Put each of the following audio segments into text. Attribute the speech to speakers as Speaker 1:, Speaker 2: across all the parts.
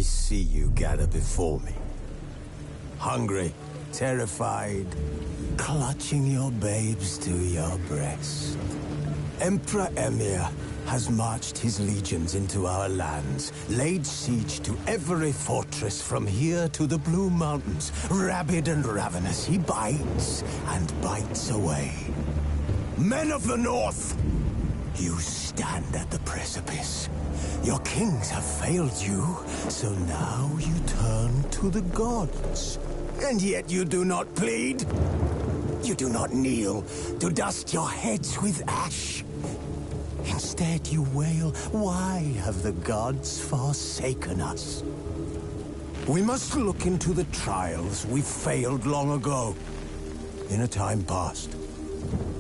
Speaker 1: see you gather before me. Hungry, terrified, clutching your babes to your breast. Emperor Emir has marched his legions into our lands, laid siege to every fortress from here to the Blue Mountains. Rabid and ravenous, he bites and bites away. Men of the North, you stand at the precipice. Your kings have failed you, so now you turn to the gods. And yet you do not plead. You do not kneel to dust your heads with ash. Instead you wail, why have the gods forsaken us? We must look into the trials we failed long ago. In a time past,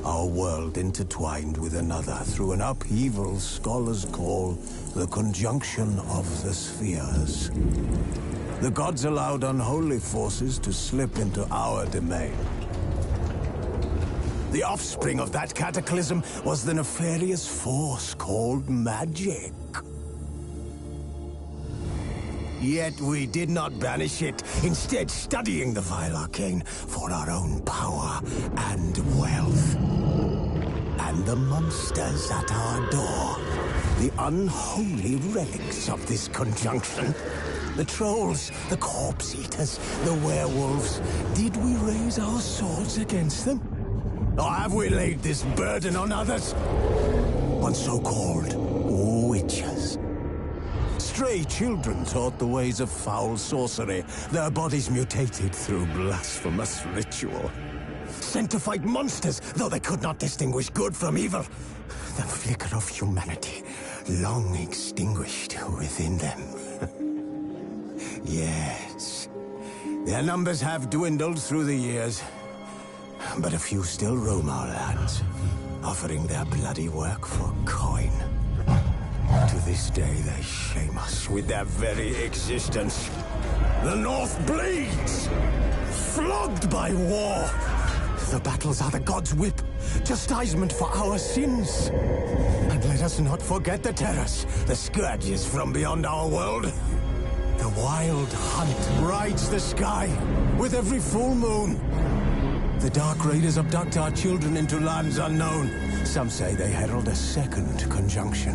Speaker 1: our world intertwined with another through an upheaval scholars call the conjunction of the spheres. The gods allowed unholy forces to slip into our domain. The offspring of that cataclysm was the nefarious force called magic. Yet we did not banish it, instead studying the vile arcane for our own power and wealth. And the monsters at our door, the unholy relics of this conjunction. The trolls, the corpse-eaters, the werewolves. Did we raise our swords against them? Or have we laid this burden on others? On so-called witches. Stray children taught the ways of foul sorcery, their bodies mutated through blasphemous ritual. Sent to fight monsters, though they could not distinguish good from evil. The flicker of humanity, long extinguished within them. Yes, their numbers have dwindled through the years. But a few still roam our lands, offering their bloody work for coin. To this day, they shame us with their very existence. The North bleeds, flogged by war. The battles are the gods' whip, chastisement for our sins. And let us not forget the terrors, the scourges from beyond our world. The wild hunt rides the sky with every full moon. The Dark Raiders abduct our children into lands unknown. Some say they herald a second conjunction.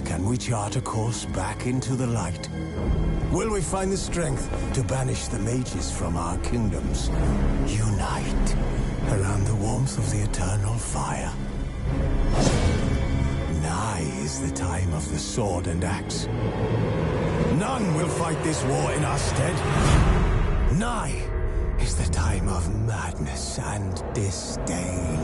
Speaker 1: Can we chart a course back into the light? Will we find the strength to banish the mages from our kingdoms? Unite around the warmth of the eternal fire. Nigh is the time of the sword and axe. None will fight this war in our stead. Nigh is the time of madness and disdain.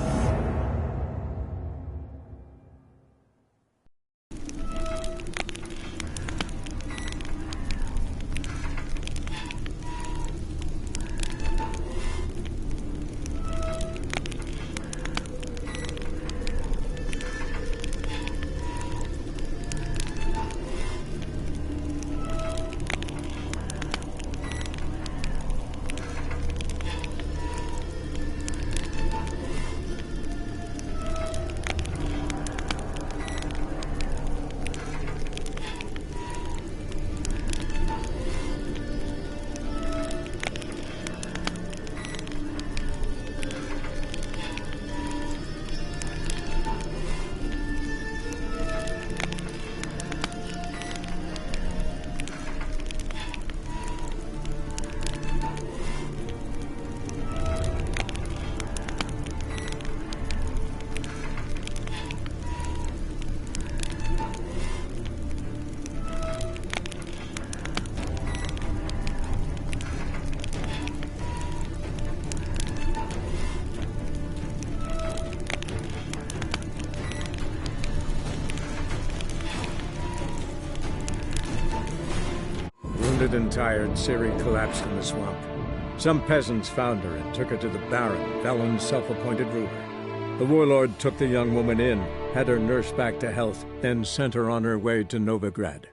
Speaker 2: Wounded and tired, Ciri collapsed in the swamp. Some peasants found her and took her to the Baron, Valen's self-appointed ruler. The warlord took the young woman in, had her nursed back to health, then sent her on her way to Novigrad.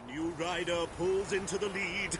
Speaker 3: A new rider pulls into the lead.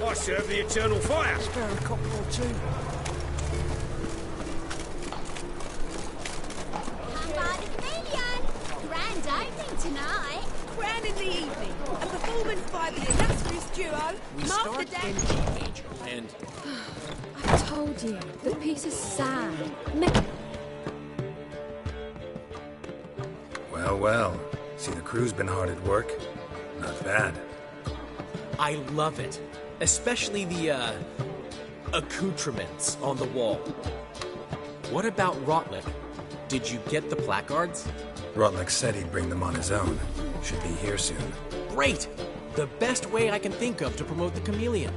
Speaker 3: I serve the eternal fire.
Speaker 4: Spare a couple or two.
Speaker 5: Come by the chameleon. Grand opening tonight.
Speaker 6: Grand in the evening. A performance by the illustrious duo,
Speaker 4: We
Speaker 6: Mark
Speaker 4: start
Speaker 6: the
Speaker 4: in
Speaker 6: Dan.
Speaker 4: Angel and
Speaker 5: I told you, the piece is sad.
Speaker 7: Well, well. See, the crew's been hard at work. Not bad.
Speaker 4: I love it. Especially the, accoutrements on the wall. What about Rotlick? Did you get the placards?
Speaker 7: Rotlick said he'd bring them on his own. Should be here soon.
Speaker 4: Great! The best way I can think of to promote the chameleon.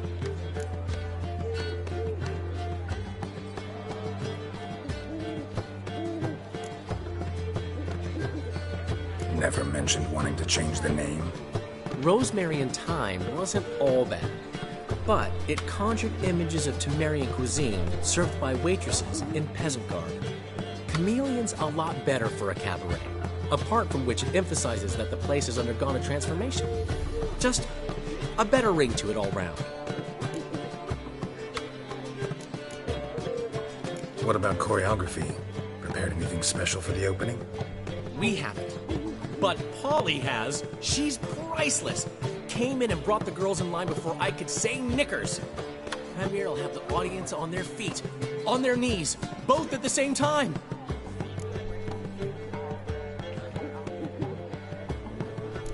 Speaker 7: Never mentioned wanting to change the name.
Speaker 4: Rosemary and Thyme wasn't all bad, but it conjured images of Temerian cuisine served by waitresses in peasant garb. Chameleon's a lot better for a cabaret, apart from which it emphasizes that the place has undergone a transformation. Just a better ring to it all round.
Speaker 7: What about choreography? Prepared anything special for the opening?
Speaker 4: We haven't. But Polly has. She's priceless. Came in and brought the girls in line before I could say knickers. Premier will have the audience on their feet, on their knees, both at the same time.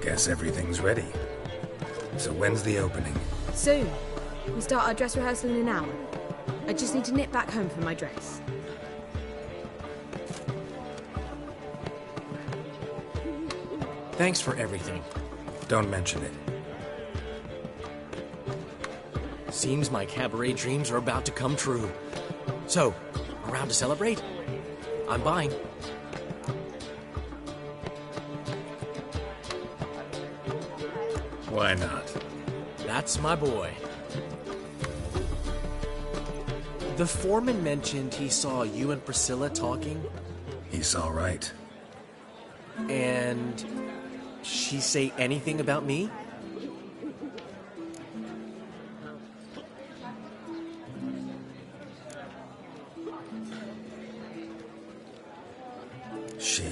Speaker 7: Guess everything's ready. So when's the opening?
Speaker 8: Soon. We start our dress rehearsal in an hour. I just need to nip back home for my dress.
Speaker 4: Thanks for everything.
Speaker 7: Don't mention it.
Speaker 4: Seems my cabaret dreams are about to come true. So, around to celebrate? I'm buying.
Speaker 7: Why not?
Speaker 4: That's my boy. The foreman mentioned he saw you and Priscilla talking,
Speaker 7: He's all right.
Speaker 4: and she say anything about me?
Speaker 7: She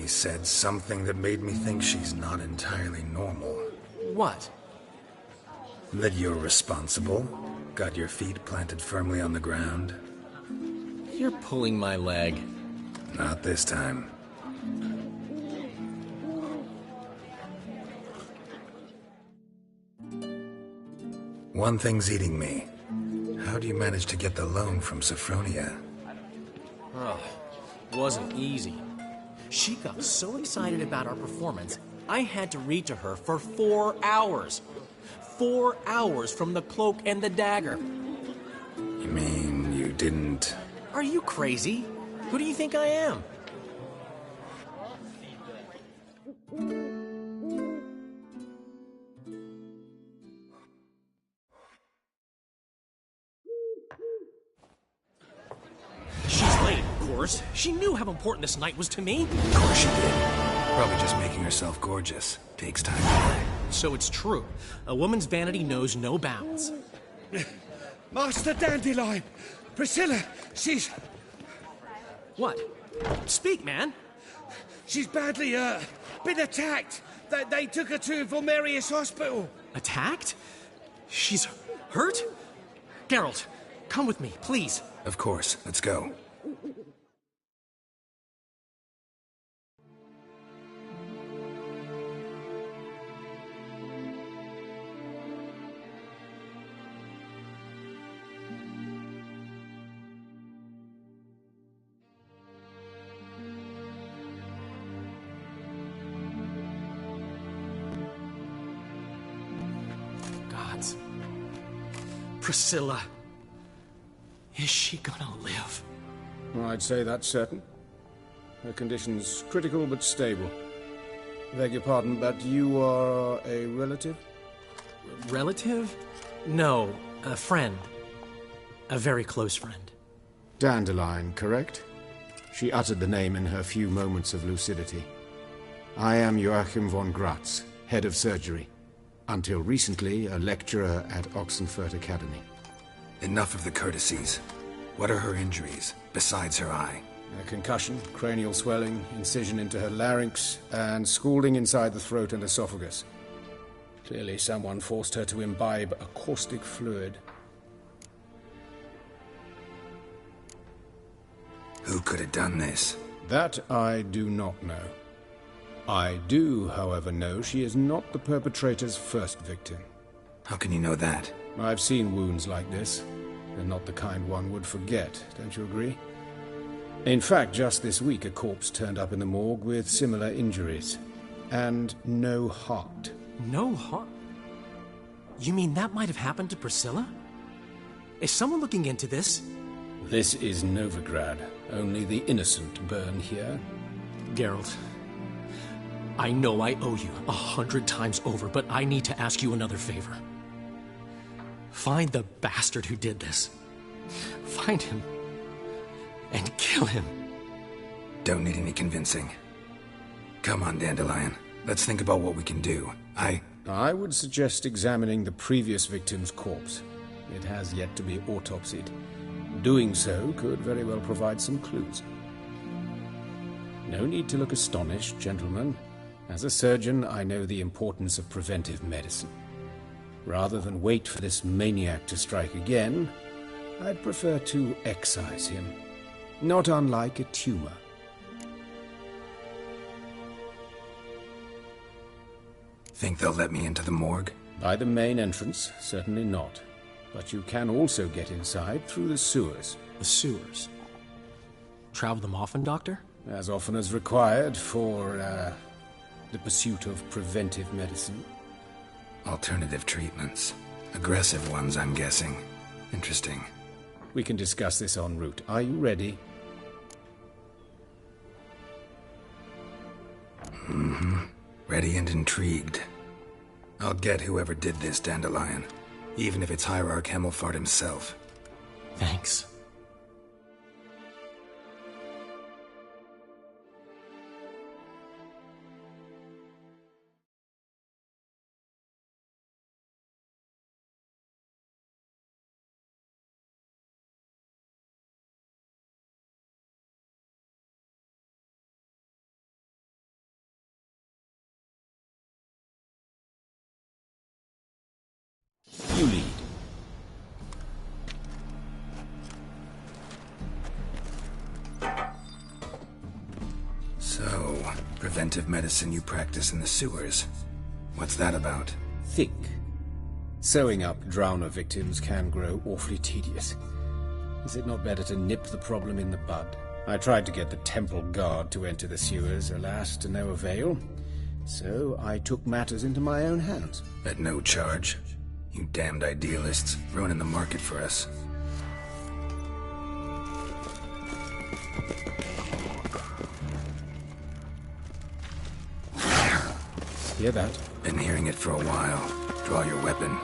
Speaker 7: said something that made me think she's not entirely normal.
Speaker 4: What?
Speaker 7: That you're responsible, got your feet planted firmly on the ground.
Speaker 4: You're pulling my leg.
Speaker 7: Not this time. One thing's eating me. How do you manage to get the loan from Sophronia?
Speaker 4: Oh, wasn't easy. She got so excited about our performance, I had to read to her for 4 hours. 4 hours from the cloak and the dagger.
Speaker 7: You mean you didn't...
Speaker 4: Are you crazy? Who do you think I am? course. She knew how important this night was to me.
Speaker 7: Of course she did. Probably just making herself gorgeous. Takes time.
Speaker 4: So it's true. A woman's vanity knows no bounds.
Speaker 3: Master Dandelion! Priscilla, she's
Speaker 4: What? Speak, man.
Speaker 3: she's badly, been attacked. They took her to Vulmerius Hospital.
Speaker 4: Attacked? She's hurt? Geralt, come with me, please.
Speaker 7: Of course. Let's go.
Speaker 4: Gods. Priscilla. Is she gonna live?
Speaker 9: I'd say that's certain. Her condition's critical but stable. Beg your pardon, but you are a relative?
Speaker 4: Relative? No, a friend. A very close friend.
Speaker 9: Dandelion, correct? She uttered the name in her few moments of lucidity. I am Joachim von Gratz, head of surgery. Until recently, a lecturer at Oxenfurt Academy.
Speaker 7: Enough of the courtesies. What are her injuries, besides her eye?
Speaker 9: A concussion, cranial swelling, incision into her larynx, and scalding inside the throat and esophagus. Clearly someone forced her to imbibe a caustic fluid.
Speaker 7: Who could have done this?
Speaker 9: That I do not know. I do, however, know she is not the perpetrator's first victim.
Speaker 7: How can you know that?
Speaker 9: I've seen wounds like this. They're not the kind one would forget, don't you agree? In fact, just this week a corpse turned up in the morgue with similar injuries. And no heart.
Speaker 4: No heart? You mean that might have happened to Priscilla? Is someone looking into this?
Speaker 9: This is Novigrad. Only the innocent burn here.
Speaker 4: Geralt, I know I owe you 100 times over, but I need to ask you another favor. Find the bastard who did this. Find him. And kill him.
Speaker 7: Don't need any convincing. Come on, Dandelion. Let's think about what we can do.
Speaker 9: I would suggest examining the previous victim's corpse. It has yet to be autopsied. Doing so could very well provide some clues. No need to look astonished, gentlemen. As a surgeon, I know the importance of preventive medicine. Rather than wait for this maniac to strike again, I'd prefer to excise him. Not unlike a tumor.
Speaker 7: Think they'll let me into the morgue?
Speaker 9: By the main entrance, certainly not. But you can also get inside through the sewers.
Speaker 4: The sewers? Travel them often, Doctor?
Speaker 9: As often as required for, the pursuit of preventive medicine.
Speaker 7: Alternative treatments. Aggressive ones, I'm guessing. Interesting.
Speaker 9: We can discuss this en route. Are you ready?
Speaker 7: Mm-hmm. Ready and intrigued. I'll get whoever did this, Dandelion. Even if it's Hierarch Hemmelfart himself.
Speaker 4: Thanks.
Speaker 9: You lead.
Speaker 7: So, preventive medicine you practice in the sewers. What's that about?
Speaker 9: Think. Sewing up drowner victims can grow awfully tedious. Is it not better to nip the problem in the bud? I tried to get the temple guard to enter the sewers, alas, to no avail. So I took matters into my own hands.
Speaker 7: At no charge. You damned idealists, ruining the market for us.
Speaker 9: Hear that?
Speaker 7: Been hearing it for a while. Draw your weapon.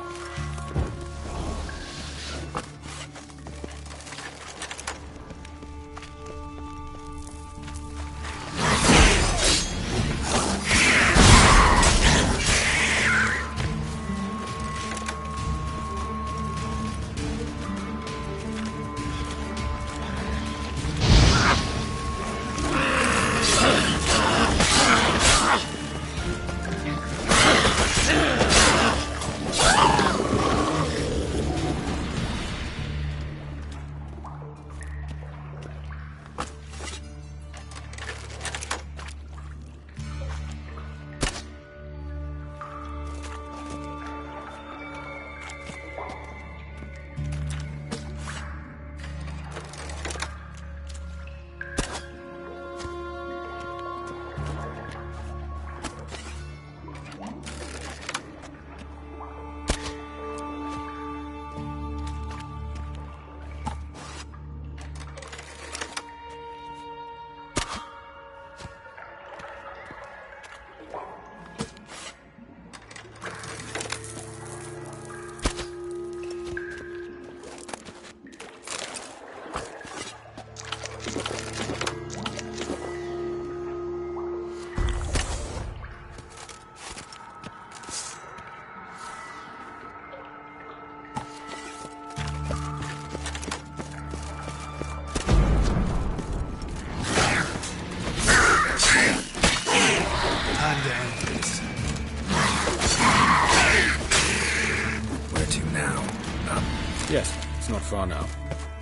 Speaker 7: Where to now? Up?
Speaker 9: Yes, it's not far now.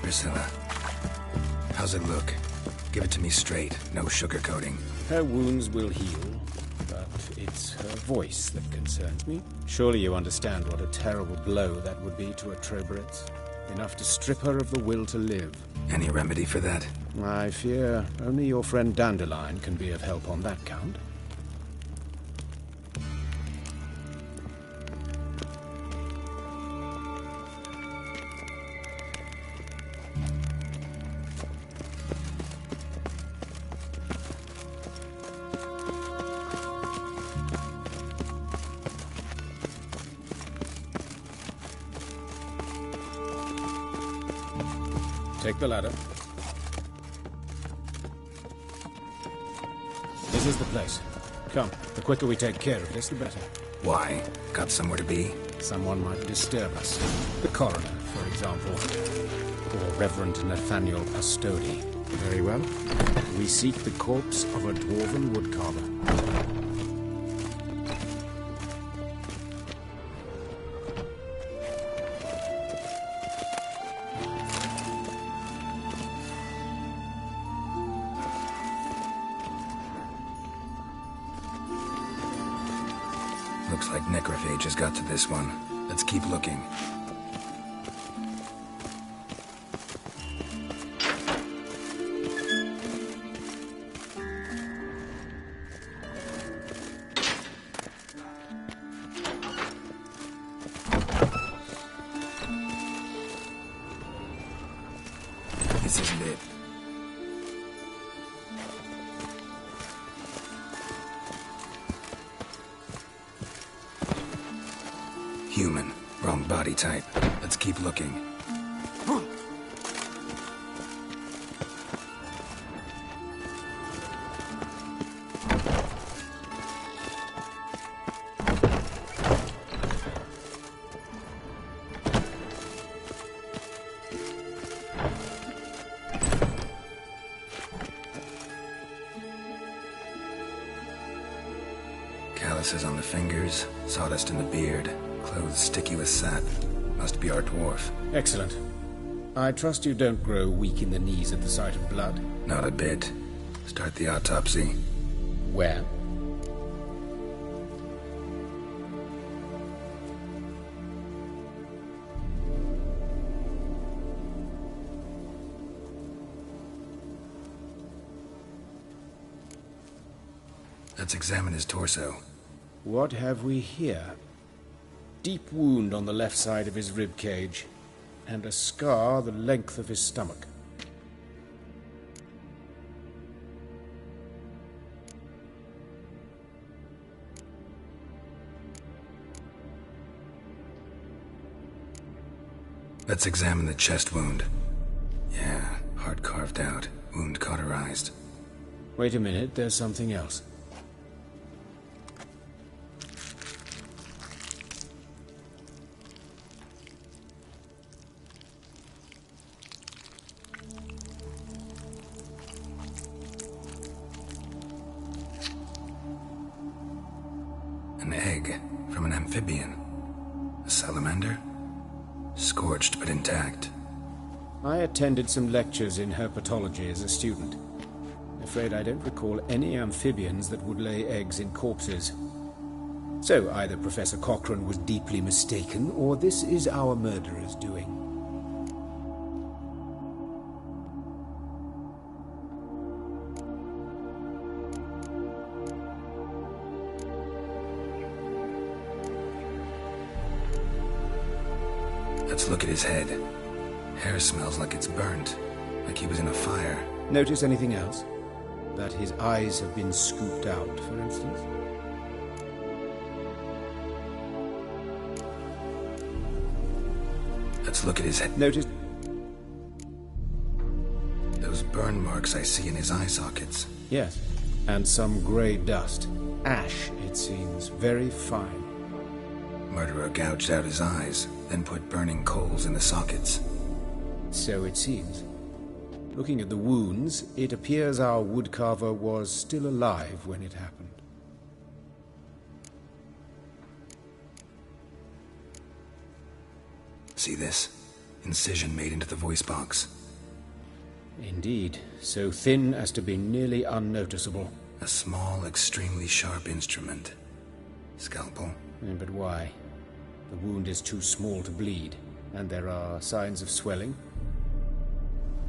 Speaker 7: Priscilla. How's it look? Give it to me straight, no sugarcoating.
Speaker 9: Her wounds will heal, but it's her voice that concerns me. Surely you understand what a terrible blow that would be to a Trobritz. Enough to strip her of the will to live.
Speaker 7: Any remedy for that?
Speaker 9: I fear only your friend Dandelion can be of help on that count. Take the ladder. This is the place. Come, the quicker we take care of this, the better.
Speaker 7: Why? Got somewhere to be?
Speaker 9: Someone might disturb us. The coroner, for example. Or Reverend Nathaniel Pastodi. Very well. We seek the corpse of a dwarven woodcarver.
Speaker 7: Looks like necrophage has got to this one. Let's keep looking. This isn't it. Human. Wrong body type. Let's keep looking. Calluses on the fingers, sawdust in the beard. Clothes sticky with sap. Must be our dwarf.
Speaker 9: Excellent. I trust you don't grow weak in the knees at the sight of blood.
Speaker 7: Not a bit. Start the autopsy.
Speaker 9: Where?
Speaker 7: Let's examine his torso.
Speaker 9: What have we here? Deep wound on the left side of his rib cage, and a scar the length of his stomach.
Speaker 7: Let's examine the chest wound. Yeah, heart carved out, wound cauterized.
Speaker 9: Wait a minute, there's something else.
Speaker 7: An egg from an amphibian. A salamander? Scorched but intact.
Speaker 9: I attended some lectures in herpetology as a student. Afraid I don't recall any amphibians that would lay eggs in corpses. So either Professor Cochrane was deeply mistaken, or this is our murderer's doing.
Speaker 7: Let's look at his head. Hair smells like it's burnt, like he was in a fire.
Speaker 9: Notice anything else? That his eyes have been scooped out, for instance?
Speaker 7: Let's look at his head.
Speaker 9: Notice...
Speaker 7: Those burn marks I see in his eye sockets.
Speaker 9: Yes, and some grey dust. Ash, it seems. Very fine.
Speaker 7: Murderer gouged out his eyes, then put burning coals in the sockets.
Speaker 9: So it seems. Looking at the wounds, it appears our woodcarver was still alive when it happened.
Speaker 7: See this? Incision made into the voice box.
Speaker 9: Indeed, so thin as to be nearly unnoticeable.
Speaker 7: A small, extremely sharp instrument. Scalpel?
Speaker 9: But why? The wound is too small to bleed, and there are signs of swelling.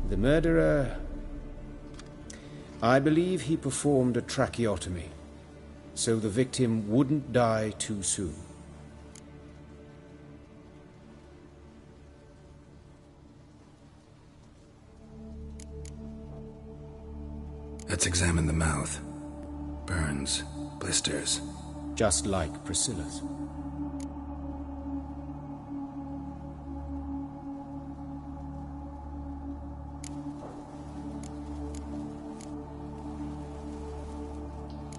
Speaker 9: The murderer... I believe he performed a tracheotomy, so the victim wouldn't die too soon.
Speaker 7: Let's examine the mouth. Burns, blisters.
Speaker 9: Just like Priscilla's.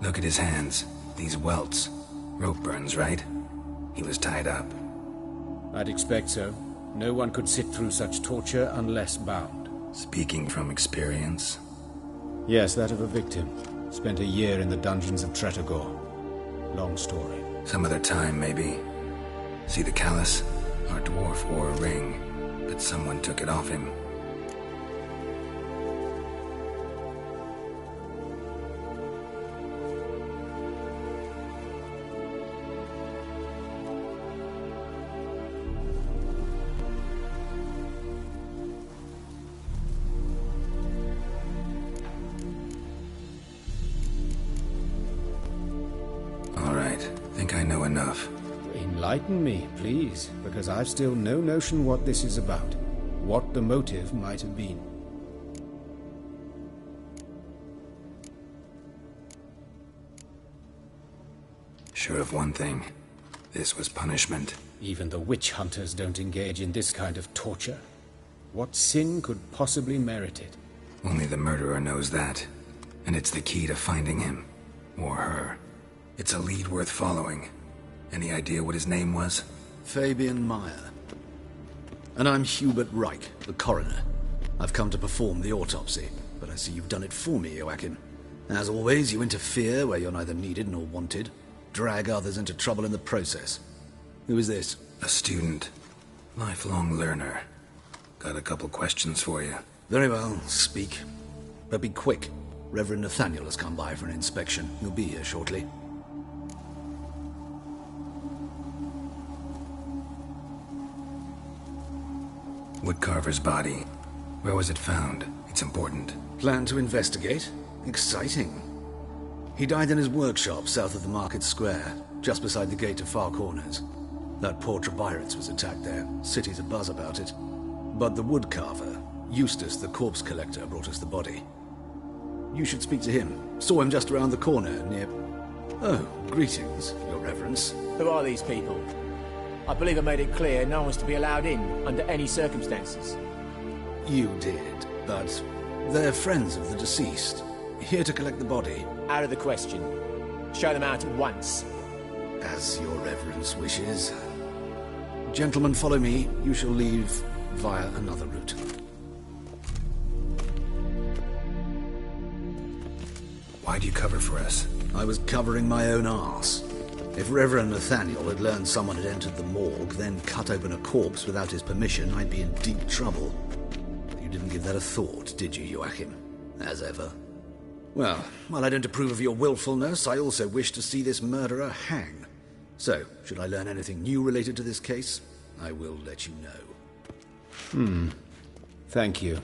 Speaker 7: Look at his hands. These welts. Rope burns, right? He was tied up.
Speaker 9: I'd expect so. No one could sit through such torture unless bound.
Speaker 7: Speaking from experience?
Speaker 9: Yes, that of a victim. Spent a year in the dungeons of Tretogor. Long story.
Speaker 7: Some other time, maybe. See the callus? Our dwarf wore a ring, but someone took it off him.
Speaker 9: Enlighten me, please, because I've still no notion what this is about. What the motive might have been.
Speaker 7: Sure of one thing. This was punishment.
Speaker 9: Even the witch hunters don't engage in this kind of torture. What sin could possibly merit it?
Speaker 7: Only the murderer knows that. And it's the key to finding him. Or her. It's a lead worth following. Any idea what his name was?
Speaker 10: Fabian Meyer. And I'm Hubert Reich, the coroner. I've come to perform the autopsy, but I see you've done it for me, Joachim. As always, you interfere where you're neither needed nor wanted. Drag others into trouble in the process. Who is this?
Speaker 7: A student. Lifelong learner. Got a couple questions for you.
Speaker 10: Very well, speak. But be quick. Reverend Nathaniel has come by for an inspection. He'll be here shortly.
Speaker 7: Woodcarver's body. Where was it found? It's important.
Speaker 10: Plan to investigate? Exciting. He died in his workshop south of the market square, just beside the gate to Far Corners. That poor Trebirates was attacked there. City's abuzz about it. But the woodcarver, Eustace the corpse collector, brought us the body. You should speak to him. Saw him just around the corner near... Oh, greetings, Your Reverence.
Speaker 11: Who are these people? I believe I made it clear no one's to be allowed in, under any circumstances.
Speaker 10: You did, but they're friends of the deceased. Here to collect the body.
Speaker 11: Out of the question. Show them out at once.
Speaker 10: As Your Reverence wishes. Gentlemen, follow me. You shall leave via another route.
Speaker 7: Why'd you cover for us?
Speaker 10: I was covering my own arse. If Reverend Nathaniel had learned someone had entered the morgue, then cut open a corpse without his permission, I'd be in deep trouble. You didn't give that a thought, did you, Joachim? As ever. Well, while I don't approve of your willfulness, I also wish to see this murderer hang. So, should I learn anything new related to this case, I will let you know.
Speaker 9: Thank you.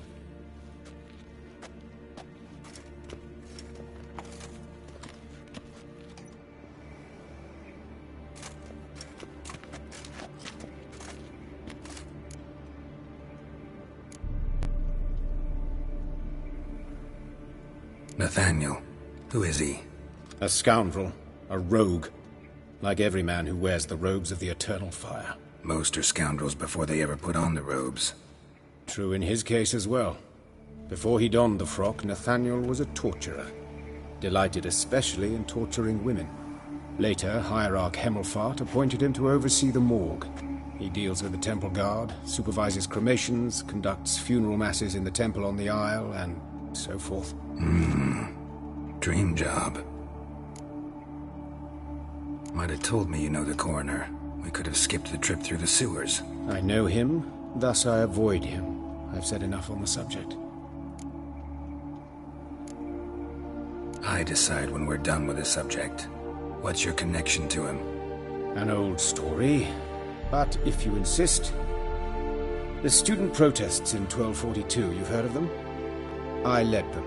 Speaker 7: Nathaniel. Who is he?
Speaker 9: A scoundrel. A rogue. Like every man who wears the robes of the eternal fire.
Speaker 7: Most are scoundrels before they ever put on the robes.
Speaker 9: True in his case as well. Before he donned the frock, Nathaniel was a torturer. Delighted especially in torturing women. Later, Hierarch Hemmelfart appointed him to oversee the morgue. He deals with the temple guard, supervises cremations, conducts funeral masses in the temple on the Isle, and so forth.
Speaker 7: Dream job. Might have told me you know the coroner. We could have skipped the trip through the sewers.
Speaker 9: I know him, thus I avoid him. I've said enough on the subject.
Speaker 7: I decide when we're done with the subject. What's your connection to him?
Speaker 9: An old story, but if you insist. The student protests in 1242, you've heard of them? I led them.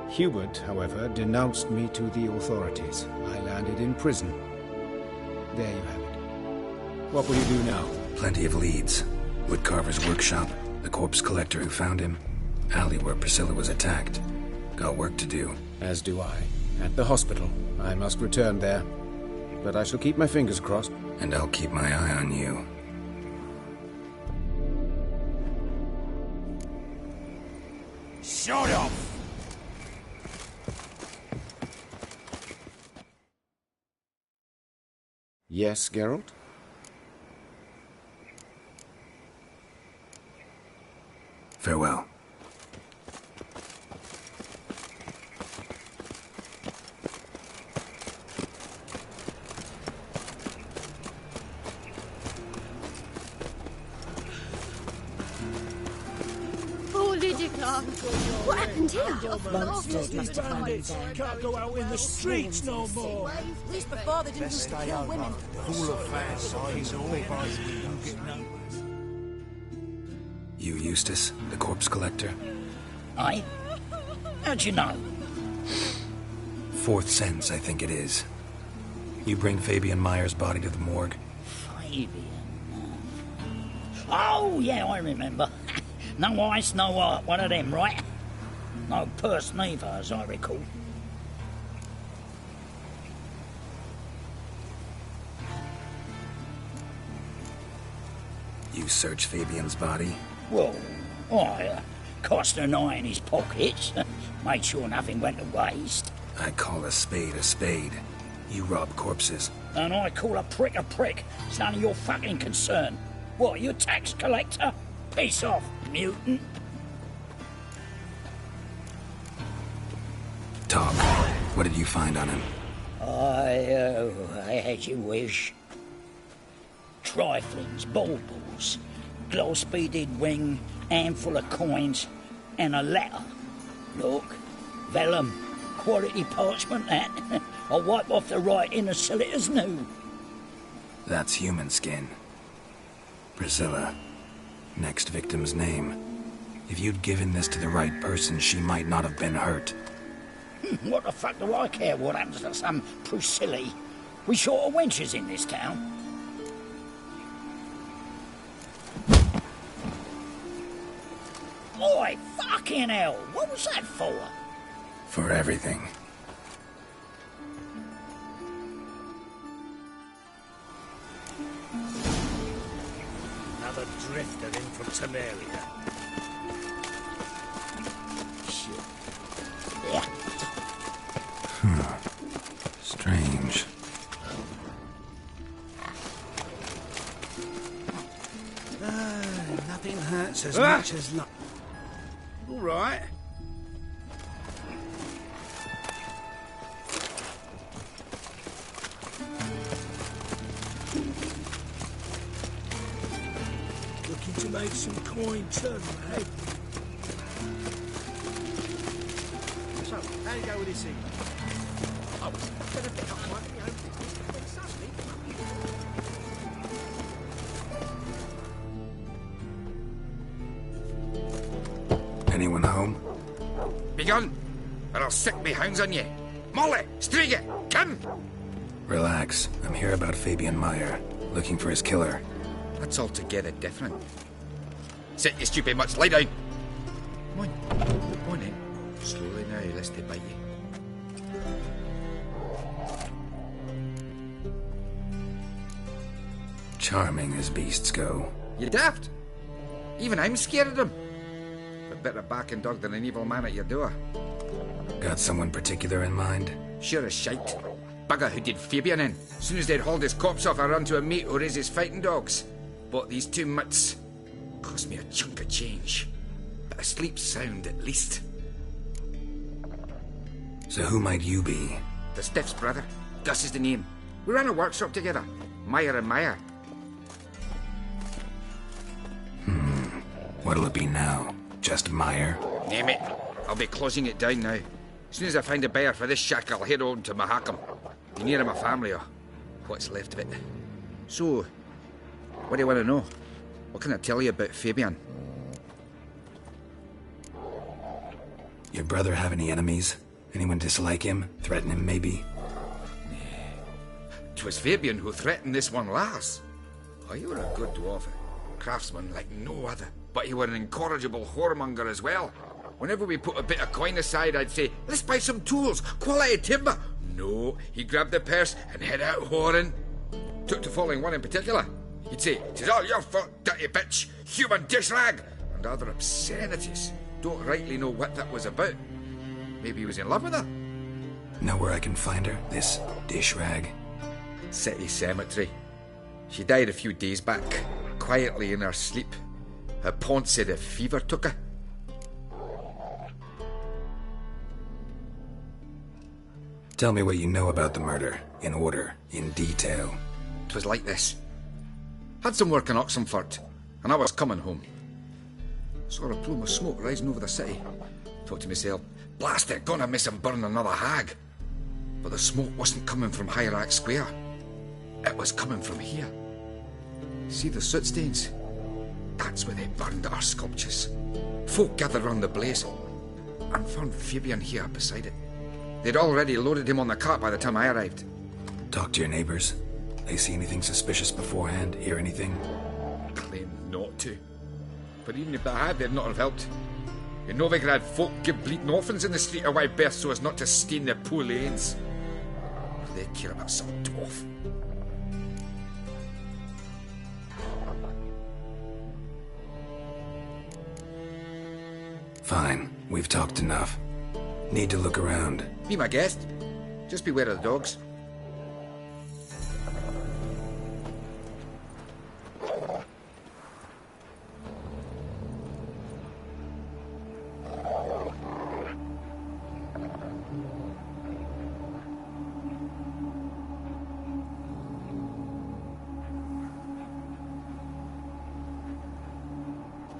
Speaker 9: Hubert, however, denounced me to the authorities. I landed in prison. There you have it. What will you do now?
Speaker 7: Plenty of leads. Woodcarver's workshop, the corpse collector who found him, alley where Priscilla was attacked. Got work to do.
Speaker 9: As do I. At the hospital. I must return there. But I shall keep my fingers crossed.
Speaker 7: And I'll keep my eye on you.
Speaker 3: Shut up!
Speaker 9: Yes, Geralt?
Speaker 7: Farewell.
Speaker 8: What happened here?
Speaker 6: Monsters must have found him there.
Speaker 3: Can't go out in the streets no more.
Speaker 6: At least before they didn't just kill women.
Speaker 3: Full of fast size all by
Speaker 7: You, Eustace, the corpse collector?
Speaker 12: Aye? How'd you know?
Speaker 7: Fourth sense, I think it is. You bring Fabian Meyer's body to the morgue?
Speaker 12: Fabian? Oh, yeah, I remember. No ice, no art, one of them, right? No purse neither, as I recall.
Speaker 7: You search Fabian's body?
Speaker 12: Well, I cast an eye in his pockets, made sure nothing went to waste.
Speaker 7: I call a spade a spade. You rob corpses.
Speaker 12: And I call a prick a prick. It's none of your fucking concern. What, you tax collector? Peace off, mutant.
Speaker 7: Talk. What did you find on him?
Speaker 12: I had you wish. Triflings, baubles, gloss-beaded ring, handful of coins, and a letter. Look, vellum, quality parchment that. I'll wipe off the writing and sell it as new.
Speaker 7: That's human skin. Priscilla. Next victim's name. If you'd given this to the right person, she might not have been hurt.
Speaker 12: What the fuck do I care what happens to some Priscilla? We short of wenches in this town. Oi, fucking hell! What was that for?
Speaker 7: For everything.
Speaker 3: Another drifter in from Temeria.
Speaker 12: Shit. Yeah.
Speaker 7: Strange.
Speaker 3: Nothing hurts as much as luck. All right. Looking to make some coin too, eh? So, how do you go with this thing? Oh, better pick up one, you know.
Speaker 7: Anyone home?
Speaker 13: Begone, or I'll sick me hounds on you. Molly, Striga, come!
Speaker 7: Relax. I'm here about Fabian Meyer, looking for his killer.
Speaker 13: That's altogether different. Sit, you stupid much, lie down. Come on in. Slowly now, lest they bite you.
Speaker 7: Charming as beasts go.
Speaker 13: You daft? Even I'm scared of them. Better barking dog than an evil man at your door.
Speaker 7: Got someone particular in mind?
Speaker 13: Sure as shite. Bugger who did Fabian in. Soon as they'd hauled his corpse off, I run to a mate who raises fighting dogs. Bought these 2 mutts. Cost me a chunk of change. But I sleep sound at least.
Speaker 7: So who might you be?
Speaker 13: The Stiff's brother. Gus is the name. We ran a workshop together. Meyer and Meyer.
Speaker 7: What'll it be now? Just Meyer?
Speaker 13: Name it. I'll be closing it down now. As soon as I find a buyer for this shack, I'll head on to Mahakam. Be near my family, or what's left of it. So, what do you want to know? What can I tell you about Fabian?
Speaker 7: Your brother have any enemies? Anyone dislike him? Threaten him, maybe?
Speaker 13: 'Twas Fabian who threatened this one last. Oh, you were a good dwarf. Craftsman like no other. But you were an incorrigible whoremonger as well. Whenever we put a bit of coin aside, I'd say, let's buy some tools, quality timber. No, he grabbed the purse and head out whoring. Took to following one in particular. He'd say, "'Tis all your fault, dirty bitch, human dish rag," and other obscenities. Don't rightly know what that was about. Maybe he was in love with her?
Speaker 7: Know where I can find her, this dish rag?
Speaker 13: City cemetery. She died a few days back, quietly in her sleep. Her pont said a fever took her.
Speaker 7: Tell me what you know about the murder, in order, in detail.
Speaker 13: 'Twas like this. Had some work in Oxenford, and I was coming home. Saw a plume of smoke rising over the city. Thought to myself, blast it, gonna miss him burn another hag. But the smoke wasn't coming from Hierarch Square. It was coming from here. See the soot stains? That's where they burned our sculptures. Folk gathered round the blaze, and found Fabian here beside it. They'd already loaded him on the cart by the time I arrived.
Speaker 7: Talk to your neighbors. They see anything suspicious beforehand? Hear anything?
Speaker 13: Claim not to. But even if they had, they'd not have helped. In Novigrad, folk give bleeding orphans in the street a wide berth so as not to stain their poor lanes. They care about some dwarf.
Speaker 7: Fine. We've talked enough. Need to look around.
Speaker 13: Be my guest. Just beware of the dogs.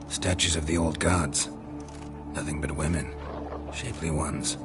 Speaker 7: Statues of the old gods. Nothing but women. Shapely ones.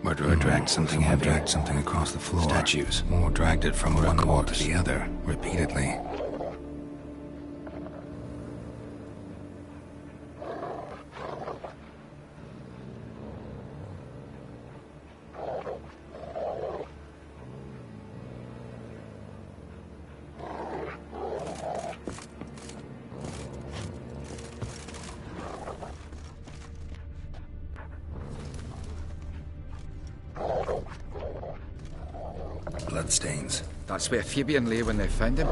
Speaker 7: Murderer dragged something heavy. Dragged something across the floor. Statues. More dragged it from one wall to the other, repeatedly. Bloodstains.
Speaker 13: That's where Fabian lay when they found him.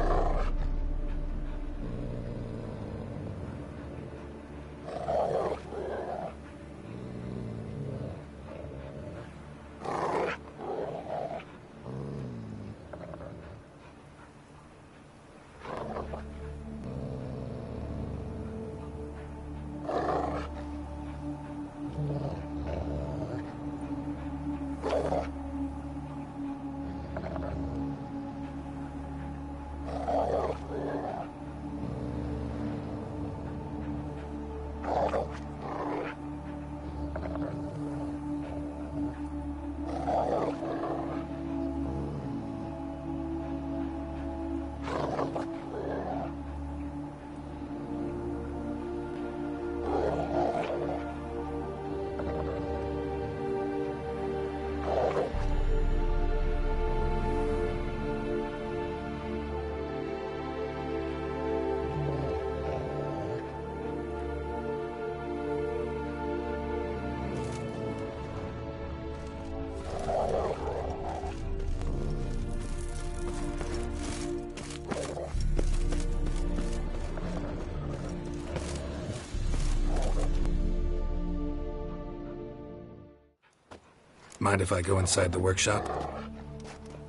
Speaker 7: Mind if I go inside the workshop?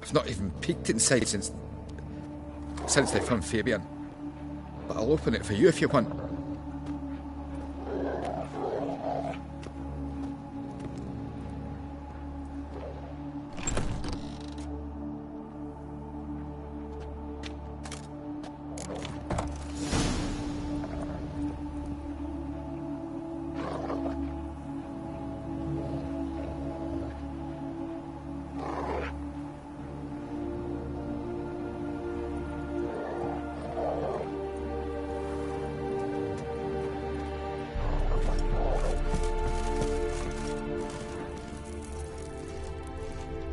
Speaker 13: I've not even peeked inside since they found Fabian. But I'll open it for you if you want.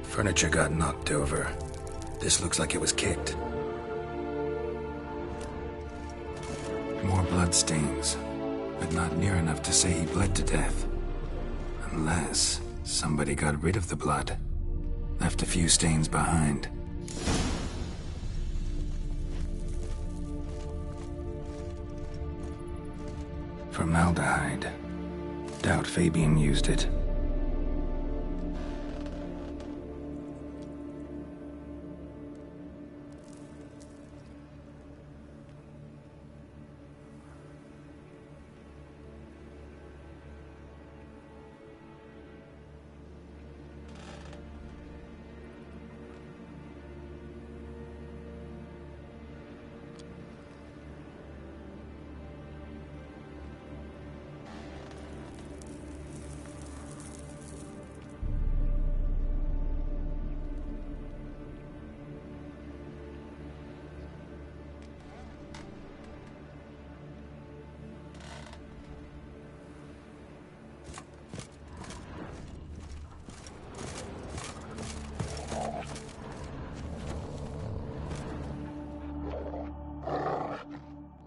Speaker 7: Furniture got knocked over. This looks like it was kicked. More blood stains, but not near enough to say he bled to death. Unless somebody got rid of the blood. Left a few stains behind. Formaldehyde. Doubt Fabian used it.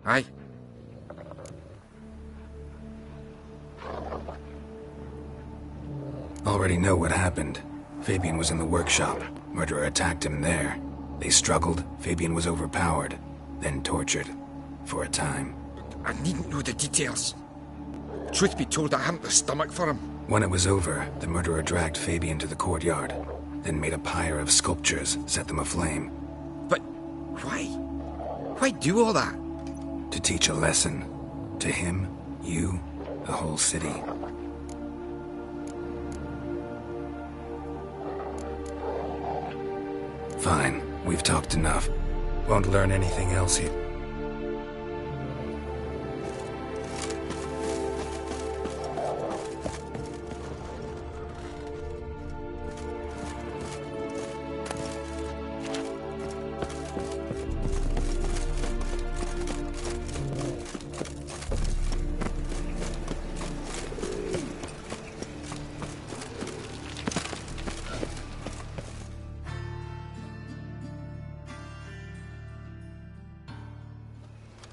Speaker 13: Aye.
Speaker 7: Already know what happened. Fabian was in the workshop. Murderer attacked him there. They struggled. Fabian was overpowered, then tortured. For a time.
Speaker 13: I needn't know the details. Truth be told, I hadn't the stomach for him.
Speaker 7: When it was over, the murderer dragged Fabian to the courtyard, then made a pyre of sculptures, set them aflame.
Speaker 13: But why? Why do all that?
Speaker 7: To teach a lesson. To him, you, the whole city. Fine, we've talked enough. Won't learn anything else here.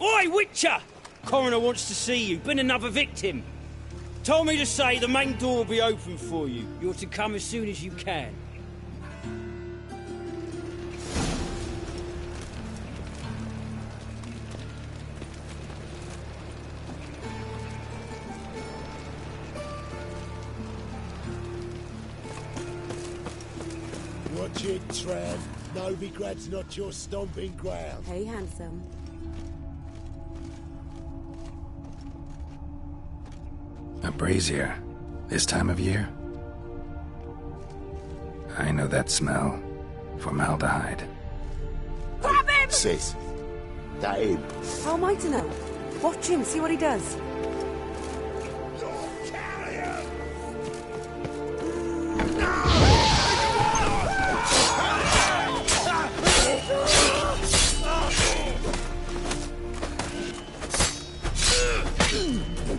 Speaker 14: Oi, Witcher! Coroner wants to see you. Been another victim. Told me to say the main door will be open for you. You're to come as soon as you can.
Speaker 15: Watch it, Trev. Novigrad's not your stomping ground.
Speaker 6: Hey, handsome.
Speaker 7: A brazier. This time of year? I know that smell. Formaldehyde.
Speaker 6: Grab him!
Speaker 15: Sis, that him?
Speaker 6: How am I to know? Watch him, see what he does.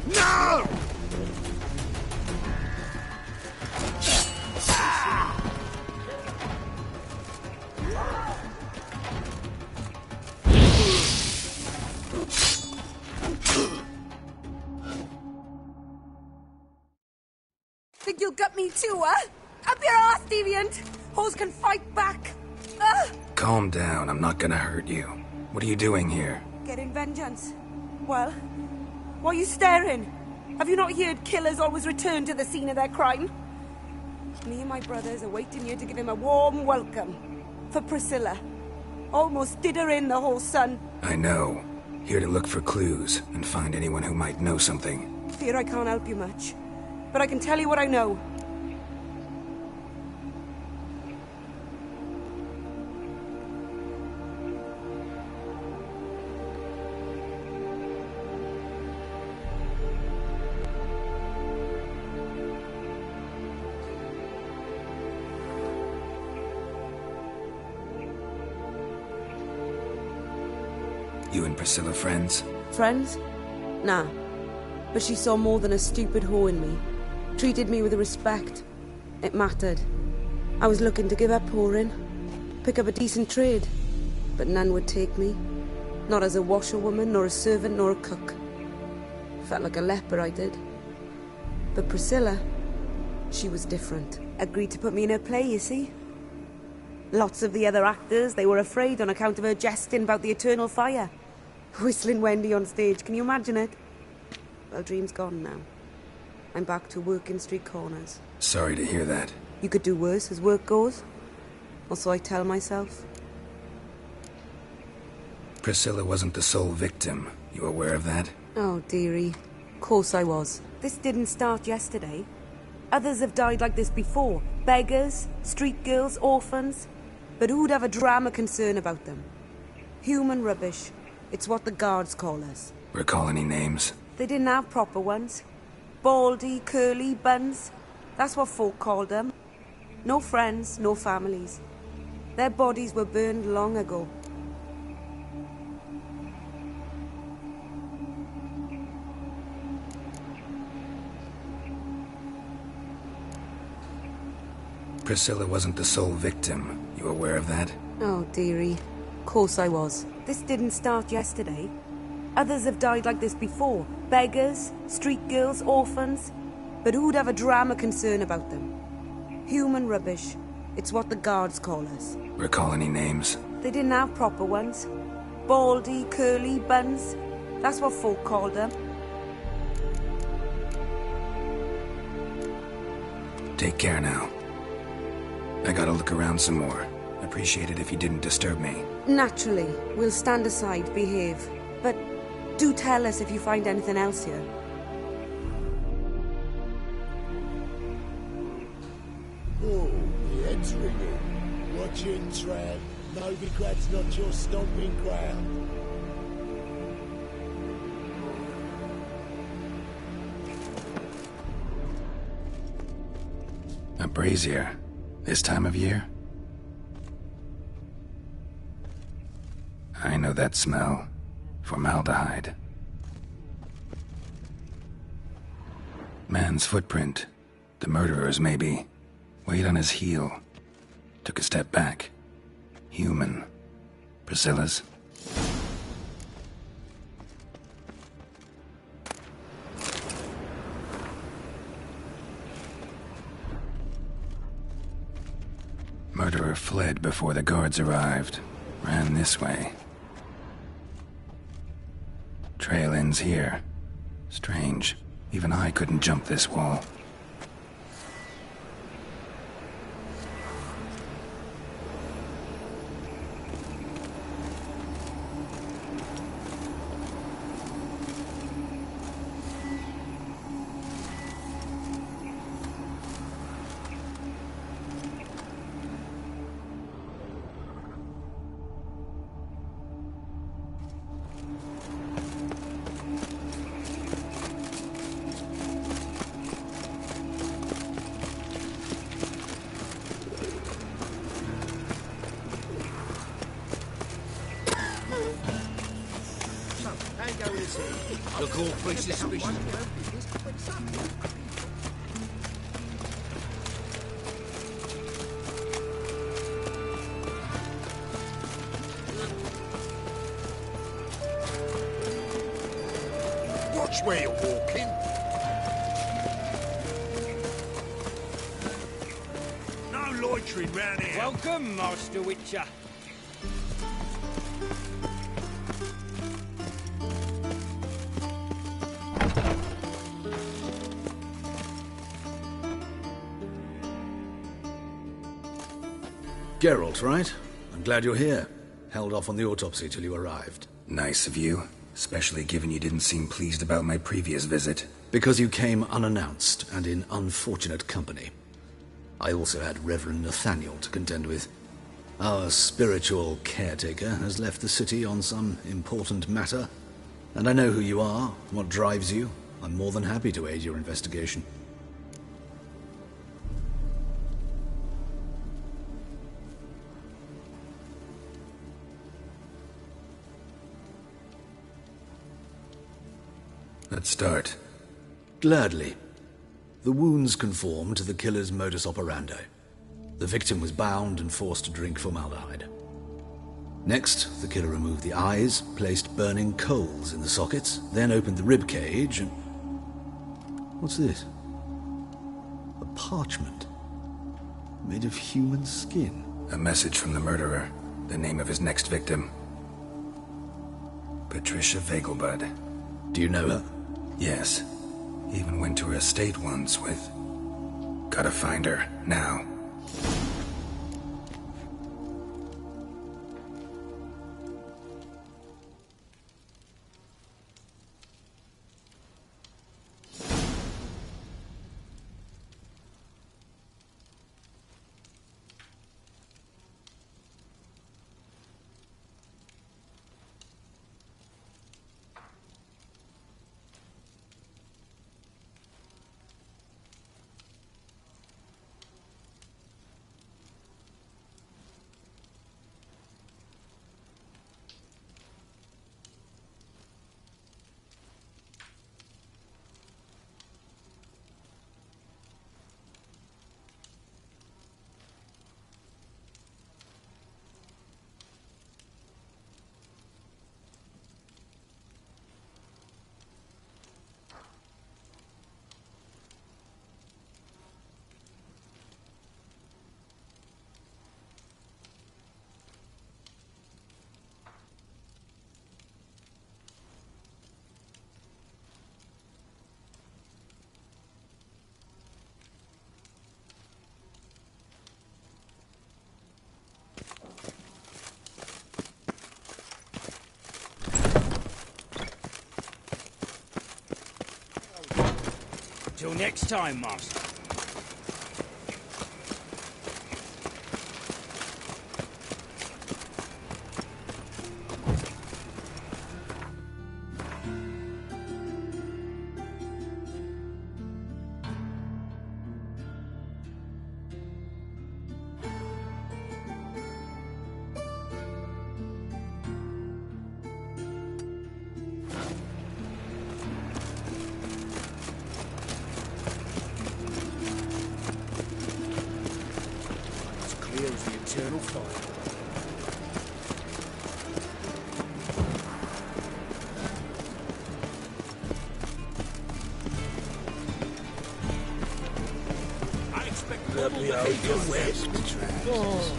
Speaker 15: No!
Speaker 6: Think you'll gut me too, huh? Up your ass, deviant! Hoes can fight back!
Speaker 7: Calm down, I'm not gonna hurt you. What are you doing here?
Speaker 6: Getting vengeance. Well, why are you staring? Have you not heard killers always return to the scene of their crime? Me and my brothers are waiting here to give him a warm welcome. For Priscilla. Almost did her in, the whole son.
Speaker 7: I know. Here to look for clues and find anyone who might know something.
Speaker 6: Fear I can't help you much. But I can tell you what I know.
Speaker 7: You and Priscilla friends?
Speaker 6: Friends? Nah. But she saw more than a stupid whore in me. Treated me with respect. It mattered. I was looking to give up whoring. Pick up a decent trade. But none would take me. Not as a washerwoman, nor a servant, nor a cook. Felt like a leper, I did. But Priscilla, she was different. Agreed to put me in her play, you see. Lots of the other actors, they were afraid on account of her jesting about the eternal fire. Whistling Wendy on stage, can you imagine it? Well, dream's gone now. I'm back to working street corners.
Speaker 7: Sorry to hear that.
Speaker 6: You could do worse as work goes. Or so I tell myself.
Speaker 7: Priscilla wasn't the sole victim. You aware of that?
Speaker 6: Oh, dearie. Course I was. This didn't start yesterday. Others have died like this before. Beggars, street girls, orphans. But who'd have a drama concern about them? Human rubbish. It's what the guards call us.
Speaker 7: Recall any names?
Speaker 6: They didn't have proper ones. Baldy, curly, buns. That's what folk called them. No friends, no families. Their bodies were burned long ago.
Speaker 7: Priscilla wasn't the sole victim. You aware of that?
Speaker 6: Oh, dearie. Course I was. This didn't start yesterday. Others have died like this before. Beggars, street girls, orphans. But who'd have a drama concern about them? Human rubbish. It's what the guards call us.
Speaker 7: Recall any names?
Speaker 6: They didn't have proper ones. Baldy, curly, buns. That's what folk called them.
Speaker 7: Take care now. I gotta look around some more. Appreciate it if you didn't disturb me.
Speaker 6: Naturally. We'll stand aside, behave. But do tell us if you find anything else here.
Speaker 15: Oh, the head's ringing. Watch your tread. Novigrad's not your stomping ground.
Speaker 7: A brazier. This time of year? I know that smell. Formaldehyde. Man's footprint. The murderer's, maybe. Weight on his heel. Took a step back. Human. Priscilla's. Murderer fled before the guards arrived. Ran this way. Trail ends here. Strange. Even I couldn't jump this wall.
Speaker 3: Look awfully suspicious.
Speaker 15: Watch where you're walking. No loitering round here.
Speaker 14: Welcome, Master Witcher.
Speaker 10: Geralt, right? I'm glad you're here. Held off on the autopsy till you arrived.
Speaker 7: Nice of you, especially given you didn't seem pleased about my previous visit.
Speaker 10: Because you came unannounced and in unfortunate company. I also had Reverend Nathaniel to contend with. Our spiritual caretaker has left the city on some important matter, and I know who you are, what drives you. I'm more than happy to aid your investigation.
Speaker 7: Let's start.
Speaker 10: Gladly. The wounds conform to the killer's modus operandi. The victim was bound and forced to drink formaldehyde. Next, the killer removed the eyes, placed burning coals in the sockets, then opened the rib cage and... What's this? A parchment. Made of human skin.
Speaker 7: A message from the murderer. The name of his next victim. Patricia Vegelbud.
Speaker 10: Do you know her?
Speaker 7: Yes. Even went to her estate once with... Gotta find her, now.
Speaker 14: Till next time, Master.
Speaker 3: Clear as the eternal fire.
Speaker 15: Let me out your west, Travis.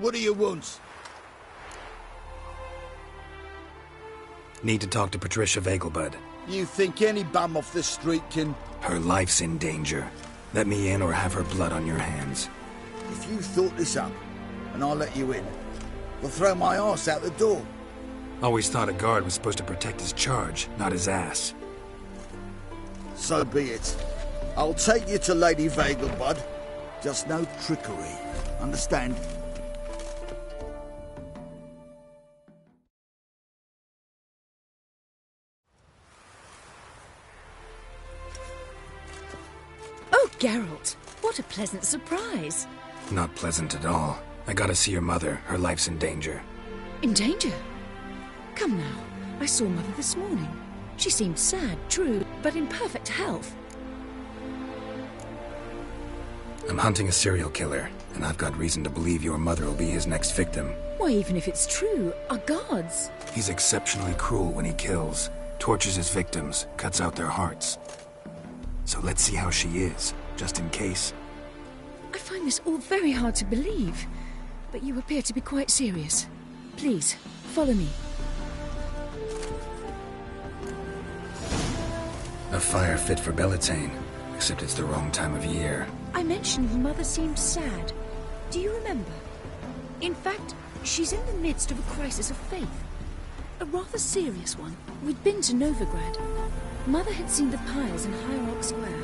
Speaker 15: What do you want?
Speaker 7: Need to talk to Patricia Vegelbud.
Speaker 15: You think any bum off the street can...
Speaker 7: Her life's in danger. Let me in or have her blood on your hands.
Speaker 15: If you thought this up, and I'll let you in, I'll throw my arse out the door.
Speaker 7: Always thought a guard was supposed to protect his charge, not his ass.
Speaker 15: So be it. I'll take you to Lady Vegelbud. Just no trickery. Understand?
Speaker 16: Oh, Geralt, what a pleasant surprise.
Speaker 7: Not pleasant at all. I gotta see your mother. Her life's in danger.
Speaker 16: In danger? Come now, I saw Mother this morning. She seemed sad, true, but in perfect health.
Speaker 7: I'm hunting a serial killer, and I've got reason to believe your mother will be his next victim.
Speaker 16: Why, even if it's true, our guards...
Speaker 7: He's exceptionally cruel when he kills, tortures his victims, cuts out their hearts. So let's see how she is, just in case.
Speaker 16: I find this all very hard to believe, but you appear to be quite serious. Please, follow me.
Speaker 7: A fire fit for Bellatane, except it's the wrong time of year.
Speaker 16: I mentioned Mother seemed sad. Do you remember? In fact, she's in the midst of a crisis of faith. A rather serious one. We'd been to Novigrad. Mother had seen the pyres in Hierarch Square,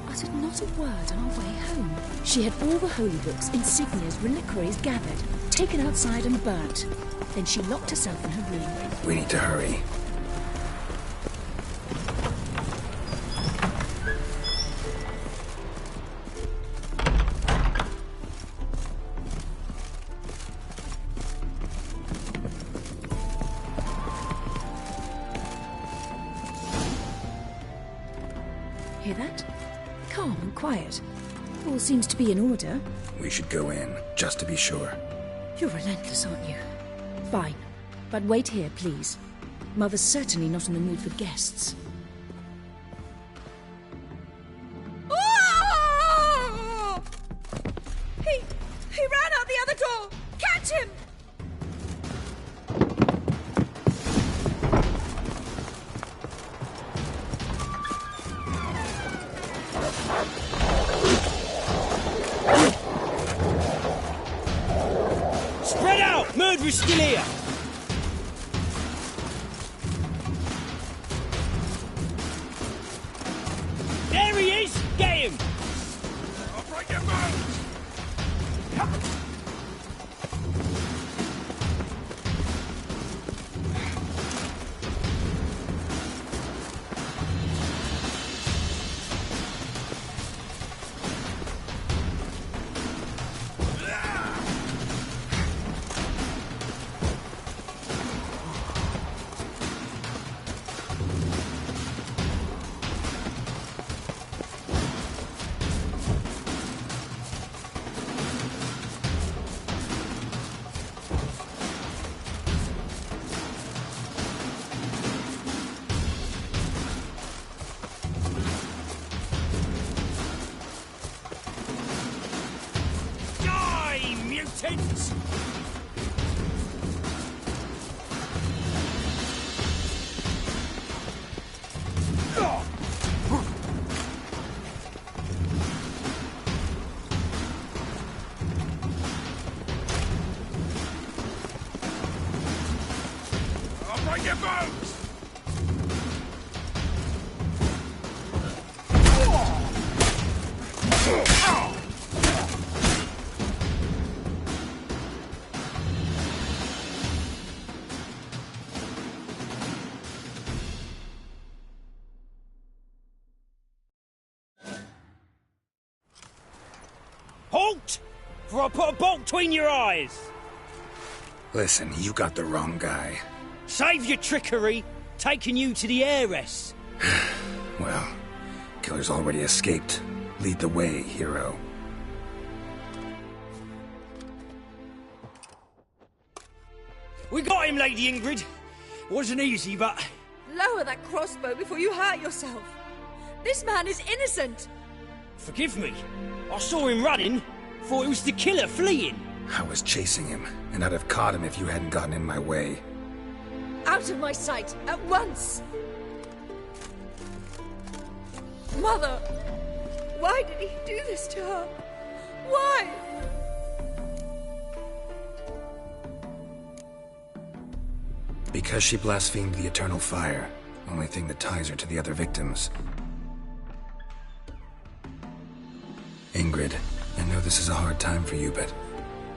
Speaker 16: uttered not a word on our way home. She had all the holy books, insignias, reliquaries gathered, taken outside and burnt. Then she locked herself in her room.
Speaker 7: We need to hurry.
Speaker 16: Hear that? Calm and quiet. All seems to be in order.
Speaker 7: We should go in, just to be sure.
Speaker 16: You're relentless, aren't you? Fine. But wait here, please. Mother's certainly not in the mood for guests.
Speaker 17: Oh! He ran out the other door! Catch him!
Speaker 14: Spread out! Murderer's still here! There he is! Get him!
Speaker 3: I'll break your bones!
Speaker 14: Mutants!
Speaker 3: I'll break your bones!
Speaker 14: Halt! For I'll put a bolt between your eyes!
Speaker 7: Listen, you got the wrong guy.
Speaker 14: Save your trickery! Taking you to the heiress!
Speaker 7: Well, killer's already escaped. Lead the way, hero.
Speaker 14: We got him, Lady Ingrid. Wasn't easy, but...
Speaker 17: Lower that crossbow before you hurt yourself. This man is innocent.
Speaker 14: Forgive me. I saw him running. Thought it was the killer fleeing.
Speaker 7: I was chasing him, and I'd have caught him if you hadn't gotten in my way.
Speaker 17: Out of my sight, at once! Mother! Why did he do this to her? Why?
Speaker 7: Because she blasphemed the eternal fire. Only thing that ties her to the other victims. Ingrid, I know this is a hard time for you, but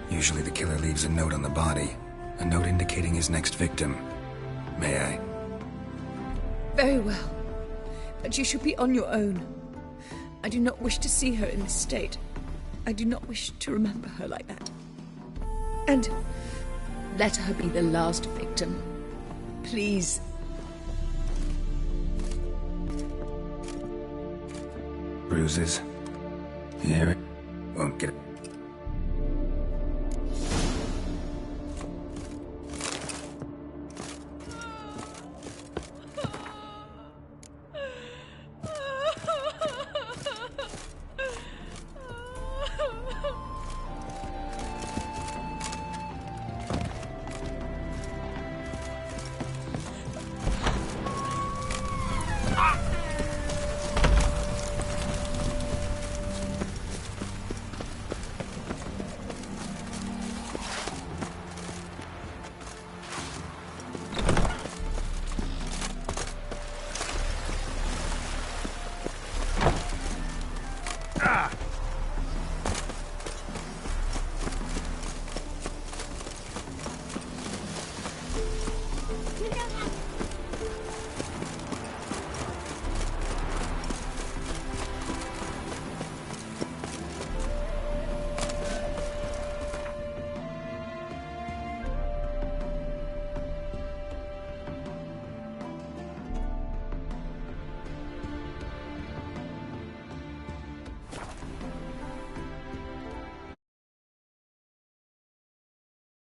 Speaker 7: usually the killer leaves a note on the body. A note indicating his next victim. May I?
Speaker 17: Very well. But you should be on your own. I do not wish to see her in this state. I do not wish to remember her like that. And let her be the last victim. Please.
Speaker 7: Bruises? Here, won't get